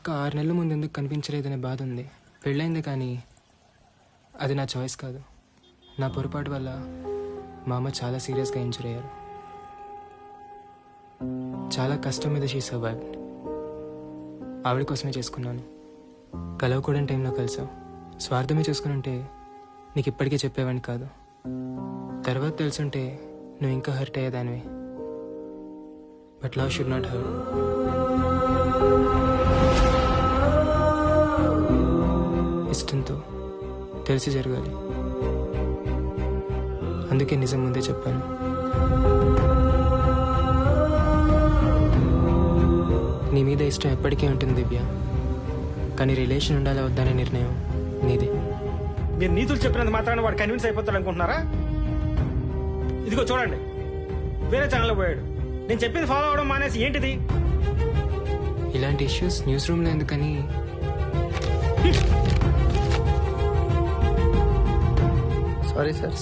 అక్క 6 నెలల ముందు ఎందుకు కనిపించలేదనే బాధ ఉంది. పెళ్ళైంది కానీ అది నా చాయిస్ కాదు. నా పొరపాటు వల్ల మా అమ్మ చాలా సీరియస్గా ఇంజూర్ అయ్యారు. చాలా కష్టం మీద షీ సర్వైవ్డ్. ఆవిడ కోసమే చేసుకున్నాను. కలవకూడని టైంలో కలిసావు. స్వార్థమే చూసుకుని ఉంటే నీకు ఇప్పటికే చెప్పేవాడిని కాదు. తర్వాత తెలుసుంటే నువ్వు ఇంకా హర్ట్ అయ్యేదానివి. But love should not hurt. ఇష్టంతో తెలిసి జరగాలి. అందుకే నిజం ముందే చెప్పాను. నీ మీద ఇష్టం ఎప్పటికీ ఉంటుంది దివ్య, కానీ రిలేషన్ ఉండాలా వద్దనే నిర్ణయం నీదే. మీరు నీతులు చెప్పినంత మాత్రాన వాడు కన్విన్స్ అయిపోతాడు అనుకుంటున్నారా? ఇదిగో చూడండి, వేరే ఛానల్లో పోయాడు. నేను చెప్పింది ఫాలో అవడం మానేసి ఏంటిది? ఇలాంటి ఇష్యూస్ న్యూస్ రూమ్లో ఎందుకని.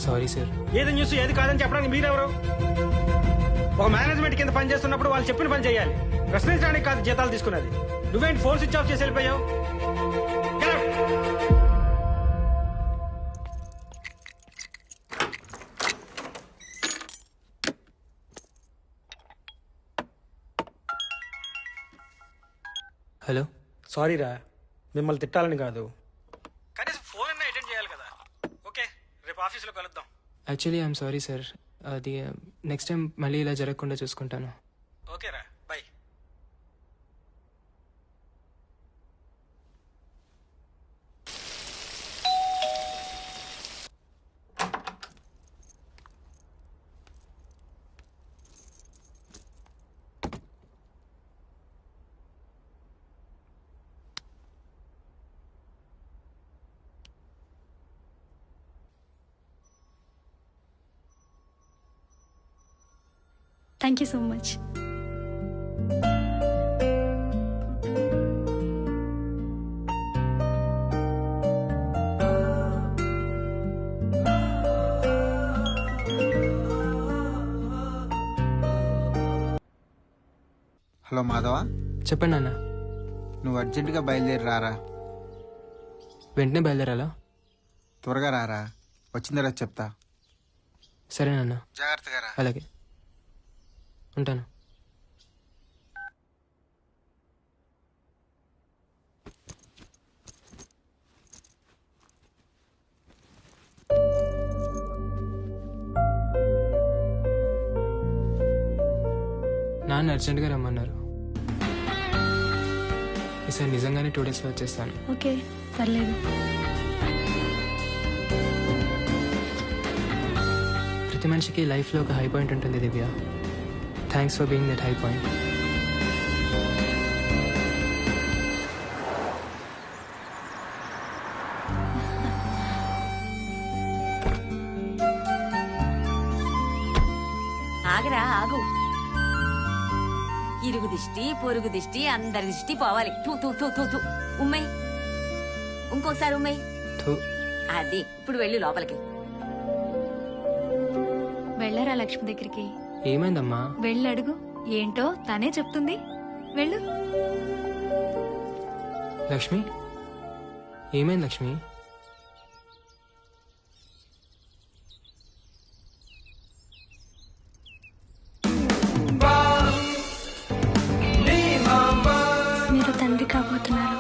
Sorry sir. ఏది న్యూస్ ఏది కాదని చెప్పడానికి మీరెవరు? ఒక మేనేజ్మెంట్ కింద పని చేస్తున్నప్పుడు వాళ్ళు చెప్పిన పని చేయాలి. ప్రశ్నించడానికి కాదు జీతాలు తీసుకున్నది. నువ్వేంటి ఫోన్ స్విచ్ ఆఫ్ చేసి వెళ్ళిపోయావు? Get out! హలో. సారీ రా, మిమ్మల్ని తిట్టాలని కాదు, కనీసం ఫోన్ అన్నా అటెండ్ చేయాలి కదా. ఓకే, రేపు ఆఫీస్లో కలుద్దాం. Actually I'm sorry sir. అది నెక్స్ట్ టైం మళ్ళీ ఇలా జరగకుండా చూసుకుంటాను. ఓకేరా, bye. Thank you so much. హలో మాధవ, చెప్పండి నాన్న. నువ్వు అర్జెంటుగా బయలుదేరి రారా. వెంటనే బయలుదేరాలా? త్వరగా రారా, వచ్చిన తర్వాత చెప్తా. సరే నాన్న, జాగ్రత్తగా రా. అలాగే ఉంటాను. నాన్న అర్జెంట్గా రమ్మన్నారు. ఈసారి నిజంగానే 2 డేస్లో వచ్చేస్తాను. ఓకే, పర్లేదు. ప్రతి మనిషికి లైఫ్లో ఒక హై పాయింట్ ఉంటుంది Divya. Thanks for being that high point. ఆగరా, ఆగు. ఇరుగు దిష్టి, పొరుగు దిష్టి, అందరి దిష్టి పోవాలి. తూ తూ తూ తూ తూ. ఉమ్మై, ఇంకోసారి ఉమ్మై. అది ఇప్పుడు వెళ్ళు లోపలికి. వెళ్ళరా లక్ష్మి దగ్గరికి. ఏమైందమ్మా? వెళ్ళడుగు, ఏంటో తనే చెప్తుంది. వెళ్ళు. లక్ష్మి, ఏమైంది లక్ష్మి? మీరు తండ్రి కాబోతున్నారు.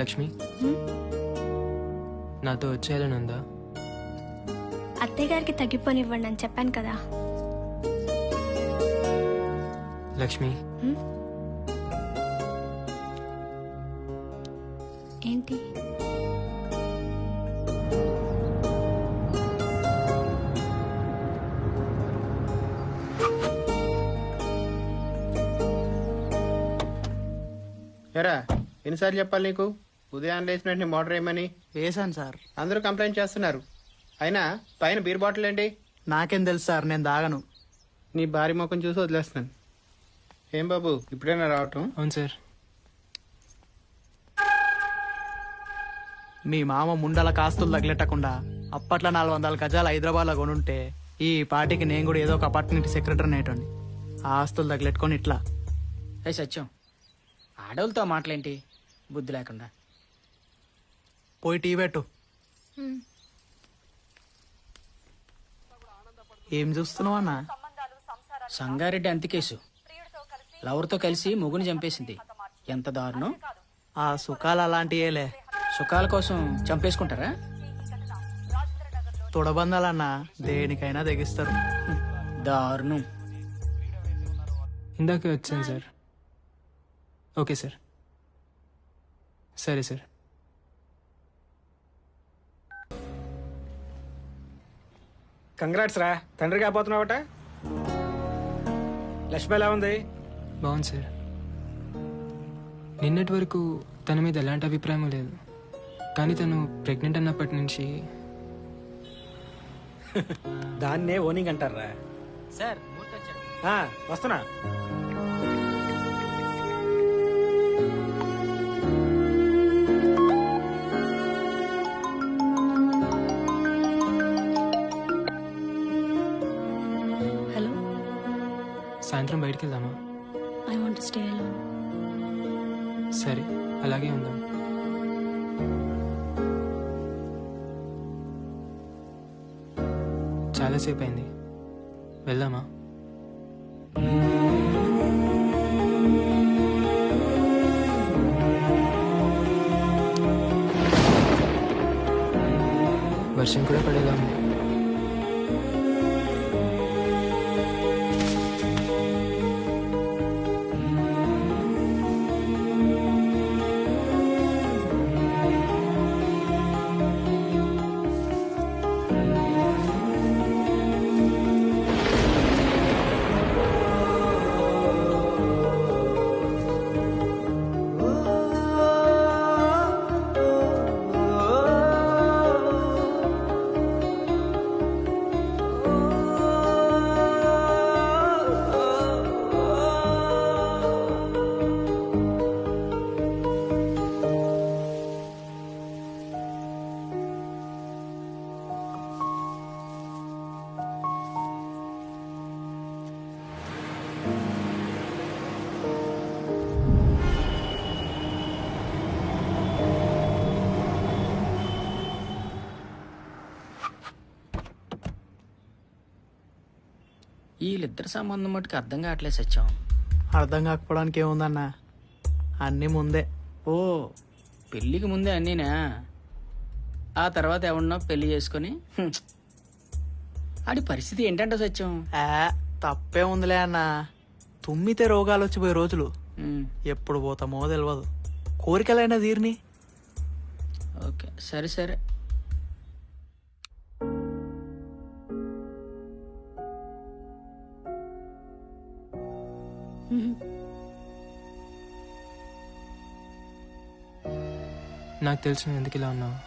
లక్ష్మి, నాతో వచ్చేయాలని ఉందా? అత్తయ్య గారికి తగ్గిపోనివ్వండి అని చెప్పాను కదా. లక్ష్మి, ఏంటి? ఎరా, ఎన్నిసార్లు చెప్పాలి నీకు? ఉదయం లేచిన వెంటనే మోటర్ వేయమని. వేసాను సార్. అందరూ కంప్లైంట్ చేస్తున్నారు. అయినా పైన బీర్ బాటిల్ ఏంటి? నాకేం తెలుసు సార్, నేను దాగను. నీ భారీ ముఖం చూసి వదిలేస్తున్నాను. ఏం బాబు ఇప్పుడైనా రావటం? అవును సార్. మీ మామ ముండల కాస్తులు తగిలెట్టకుండా అప్పట్లో 400 గజాలు హైదరాబాద్లో కొనుంటే ఈ పార్టీకి నేను కూడా ఏదో ఒక అపార్ట్మెంట్ సెక్రటరీ నేటండి. ఆ ఆస్తులు తగిలెట్టుకొని ఇట్లా ఏ సత్యం, ఆడవులతో మాటలేంటి బుద్ధి లేకుండా. పోయి టీ పెట్టు. ఏం చూస్తున్నావు అన్న? సంగారెడ్డి అంతికేసు లవర్తో కలిసి మొగుని చంపేసింది. ఎంత దారుణం. ఆ సుఖాలు అలాంటియేలే. సుఖాల కోసం చంపేసుకుంటారా? తొడబందాలన్నా దేనికైనా తెగిస్తారు. దారుణం. ఇందాకే వచ్చాను సార్. Okay sir. సరే సార్. కంగ్రాట్స్ రా, తండ్రి కాబోతున్నావట. లక్ష్మి ఎలా ఉంది? బాగుంది సార్. నిన్నటి వరకు తన మీద ఎలాంటి అభిప్రాయం లేదు, కానీ తను ప్రెగ్నెంట్ అన్నప్పటి నుంచి దాన్నే ఓనింగ్ అంటారా? సార్ వస్తున్నా. హలో, సాయంత్రం బయటికి వెళ్దామా? I want stay alone. సరే, అలాగే ఉందాం. చాలాసేపు అయింది, వెళ్దామా? వర్షం కూడా పడేలా ఉంది. వీళ్ళిద్దరి సంబంధం మటుకు అర్థం కావట్లేదు సత్యం. అర్థం కాకపోవడానికి ఏముందన్నా, అన్నీ ముందే. ఓ, పెళ్ళికి ముందే అన్నీనా? ఆ తర్వాత ఎవడన్నా పెళ్లి చేసుకొని ఆడి పరిస్థితి ఏంటంటే సత్యం? తప్పే ఉందిలే అన్న. తుమ్మితే రోగాలు వచ్చిపోయే రోజులు ఉమ్, ఎప్పుడు పోతామో తెలియదు. కోరికలైనా తీరిని. ఓకే, సరే సరే. నాకు తెలుసు నువ్వు ఎందుకు ఇలా ఉన్నావు.